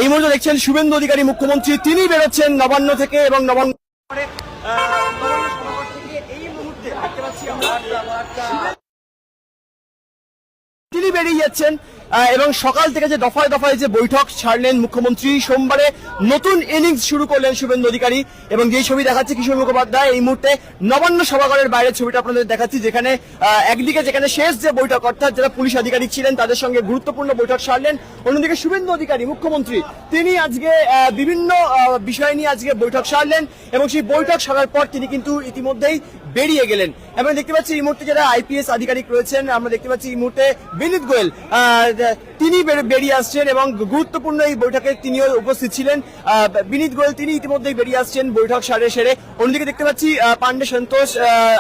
এই মুহূর্তে দেখছেন শুভেন্দু অধিকারী মুখ্যমন্ত্রী, তিনি বেরোচ্ছেন নবান্ন থেকে এবং নবান্ন সভাঘর থেকে এই মুহূর্তে দেখতে পাচ্ছি আমরা তিনি বেরিয়ে যাচ্ছেন এবং সকাল থেকে যে দফায় দফায় যে বৈঠক ছাড়লেন মুখ্যমন্ত্রী, সোমবারে নতুন ইনিংস শুরু করলেন শুভেন্দু অধিকারী। এবং যেই ছবি দেখাচ্ছে কিশোর মুখোপাধ্যায় এই মুহূর্তে নবান্ন সভাঘরের বাইরের ছবিটা আপনাদের দেখাচ্ছি, যেখানে একদিকে যেখানে শেষ যে বৈঠক অর্থাৎ যারা পুলিশ আধিকারিক ছিলেন তাদের সঙ্গে গুরুত্বপূর্ণ বৈঠক সারলেন, অন্যদিকে শুভেন্দু অধিকারী মুখ্যমন্ত্রী তিনি আজকে বিভিন্ন বিষয় নিয়ে আজকে বৈঠক সারলেন এবং সেই বৈঠক সারার পর তিনি কিন্তু ইতিমধ্যেই বেরিয়ে গেলেন। এবং দেখতে পাচ্ছি এই মুহূর্তে যারা আইপিএস আধিকারিক রয়েছেন, আমরা দেখতে পাচ্ছি এই মুহূর্তে বিনীত গোয়েল তিনি বেরিয়ে আসছেন এবং গুরুত্বপূর্ণ এই বৈঠকে তিনিও উপস্থিত ছিলেন। বিনীত গোয়েল তিনি ইতিমধ্যেই বেরিয়ে আসছেন বৈঠক সেরে। অন্যদিকে দেখতে পাচ্ছি পান্ডে সন্তোষ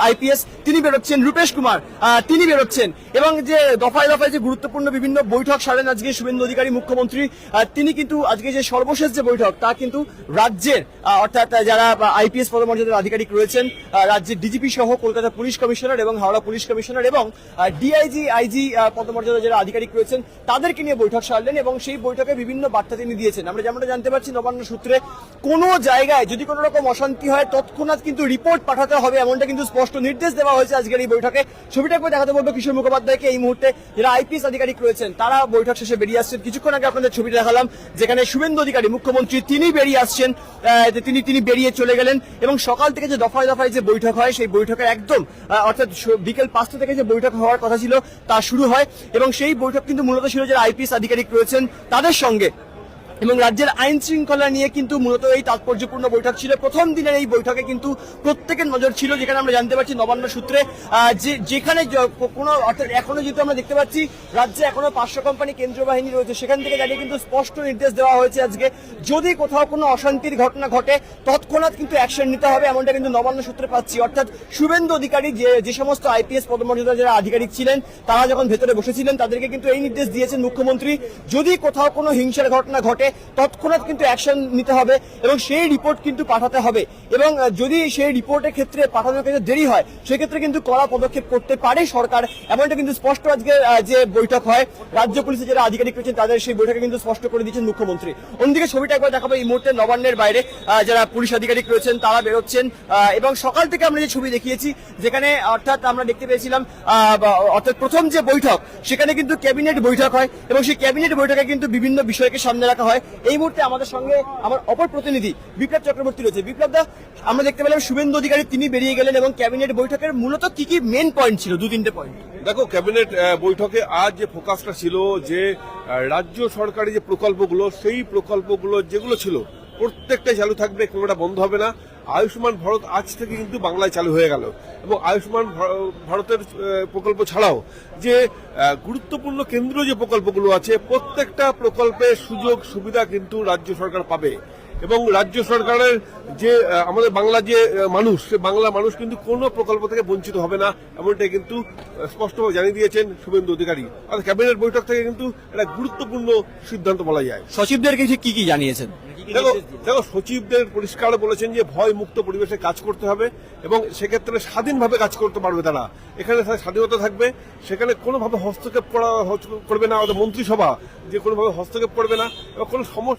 আইপিএস তিনি বেরোচ্ছেন, রূপেশ কুমার তিনি বেরোচ্ছেন এবং যে দফায় দফায় যে গুরুত্বপূর্ণ বিভিন্ন বৈঠক সারেন আজকে শুভেন্দু অধিকারী মুখ্যমন্ত্রী, তিনি কিন্তু আজকে যে সর্বশেষ যে বৈঠক তা কিন্তু রাজ্যের অর্থাৎ যারা আইপিএস পদমর্যাদার আধিকারিক রয়েছেন, রাজ্যের ডিজিপি সহ কলকাতা পুলিশ কমিশনার এবং হাওড়া পুলিশ কমিশনার এবং ডিআইজি আইজি পদমর্যাদার যারা আধিকারিক রয়েছেন তাদেরকে নিয়ে বৈঠক সারলেন এবং সেই বৈঠকে বিভিন্ন বার্তা তিনি দিয়েছেন। আমরা যেমনটা জানতে পারছি নবান্ন সূত্রে, কোনো জায়গায় যদি কোনো রকম অশান্তি হয় তৎক্ষণাৎ কিন্তু রিপোর্ট পাঠাতে হবে, এমনটা কিন্তু স্পষ্ট নির্দেশ দেওয়া হয়েছে আজকের এই বৈঠকে। ছবিটা করে দেখাতে বলবো কিশোর মুখোপাধ্যায়কে। এই মুহূর্তে যারা আইপিএস আধিকারিক রয়েছেন তারা বৈঠক শেষে বেরিয়ে আসছেন। কিছুক্ষণ আগে আপনাদের ছবিটা দেখালাম যেখানে শুভেন্দু অধিকারী মুখ্যমন্ত্রী তিনি বেরিয়ে আসছেন, তিনি বেরিয়ে চলে গেলেন এবং সকাল থেকে যে দফায় দফায় যে বৈঠক হয় সেই বৈঠকের একদম অর্থাৎ বিকেল 5টা থেকে যে বৈঠক হওয়ার কথা ছিল তা শুরু হয় এবং সেই বৈঠক কিন্তু মূলত ছিল যারা আইপিএস আধিকারিক রয়েছেন তাদের সঙ্গে এবং রাজ্যের আইন শৃঙ্খলা নিয়ে কিন্তু মূলত এই তাৎপর্যপূর্ণ বৈঠক ছিল। প্রথম দিনের এই বৈঠকে কিন্তু প্রত্যেকের নজর ছিল, যেখানে আমরা জানতে পারছি নবান্ন সূত্রে যেখানে কোনো অর্থাৎ এখনো যেহেতু আমরা দেখতে পাচ্ছি রাজ্যে এখনো 500 কোম্পানি কেন্দ্রীয় বাহিনী রয়েছে, সেখান থেকে দাঁড়িয়ে কিন্তু স্পষ্ট নির্দেশ দেওয়া হয়েছে আজকে যদি কোথাও কোনো অশান্তির ঘটনা ঘটে তৎক্ষণাৎ কিন্তু অ্যাকশন নিতে হবে, এমনটা কিন্তু নবান্ন সূত্রে পাচ্ছি। অর্থাৎ শুভেন্দু অধিকারী যে সমস্ত আইপিএস পদমর্যাদার যারা আধিকারিক ছিলেন তারা যখন ভেতরে বসেছিলেন তাদেরকে কিন্তু এই নির্দেশ দিয়েছেন মুখ্যমন্ত্রী, যদি কোথাও কোনো হিংসার ঘটনা ঘটে তৎক্ষণাৎ কিন্তু অ্যাকশন নিতে হবে এবং সেই রিপোর্ট কিন্তু পাঠাতে হবে এবং যদি সেই রিপোর্টের ক্ষেত্রে পাঠানোর ক্ষেত্রে দেরি হয় সেক্ষেত্রে কিন্তু কড়া পদক্ষেপ করতে পারে সরকার, এমনটা কিন্তু স্পষ্ট আজকে যে বৈঠক হয় রাজ্য পুলিশের যারা আধিকারিক রয়েছেন তাদের সেই বৈঠকে কিন্তু স্পষ্ট করে দিয়েছেন মুখ্যমন্ত্রী। অন্যদিকে ছবিটা একবার দেখাবো, এই মুহূর্তে নবান্নের বাইরে যারা পুলিশ আধিকারিক রয়েছেন তারা বেরোচ্ছেন এবং সকাল থেকে আমরা যে ছবি দেখিয়েছি যেখানে অর্থাৎ আমরা দেখতে পেয়েছিলাম অর্থাৎ প্রথম যে বৈঠক সেখানে কিন্তু ক্যাবিনেট বৈঠক হয় এবং সেই ক্যাবিনেট বৈঠকে কিন্তু বিভিন্ন বিষয়কে সামনে রাখা হয়। এই মুহূর্তে আমাদের সঙ্গে আমার অপর প্রতিনিধি বিপ্লব চক্রবর্তী রয়েছে। বিপ্লব দা, আমরা দেখতে পেলাম শুভেন্দু অধিকারী তিনি বেরিয়ে গেলেন এবং ক্যাবিনেট বৈঠকের মূলত কি কি মেন পয়েন্ট ছিল? 2-3টে পয়েন্ট। দেখো, ক্যাবিনেট বৈঠকে আজ যে ফোকাসটা ছিল যে রাজ্য সরকারি যে প্রকল্পগুলো সেই প্রকল্পগুলো যেগুলো ছিল প্রত্যেকটাই চালু থাকবে, কোনোটা বন্ধ হবে না। আয়ুষ্মান ভারত আজ থেকে কিন্তু বাংলায় চালু হয়ে গেল এবং আয়ুষ্মান ভারতের প্রকল্প ছাড়াও যে গুরুত্বপূর্ণ কেন্দ্রীয় যে প্রকল্পগুলো আছে প্রত্যেকটা প্রকল্পের সুযোগ সুবিধা কিন্তু রাজ্য সরকার পাবে এবং রাজ্য সরকারের যে আমাদের বাংলা যে মানুষ, সে বাংলা মানুষ কিন্তু কোনো প্রকল্প থেকে বঞ্চিত হবে না, এমনটাই কিন্তু স্পষ্টভাবে জানিয়ে দিয়েছেন শুভেন্দু অধিকারী। আর ক্যাবিনেট বৈঠক থেকে কিন্তু একটা গুরুত্বপূর্ণ সিদ্ধান্ত বলা যায়। সচিবদেরকে কি কি জানিয়েছেন? দেখো, সচিবদের পরিষ্কার বলেছেন যে ভয় মুক্ত পরিবেশে কাজ করতে হবে এবং সেক্ষেত্রে স্বাধীনভাবে কাজ করতে পারবে তারা, এখানে স্বাধীনতা থাকবে, সেখানে কোনোভাবে হস্তক্ষেপ করবে না, মন্ত্রিসভা যে কোনোভাবে হস্তক্ষেপ করবে না এবং কোনো সমস্যা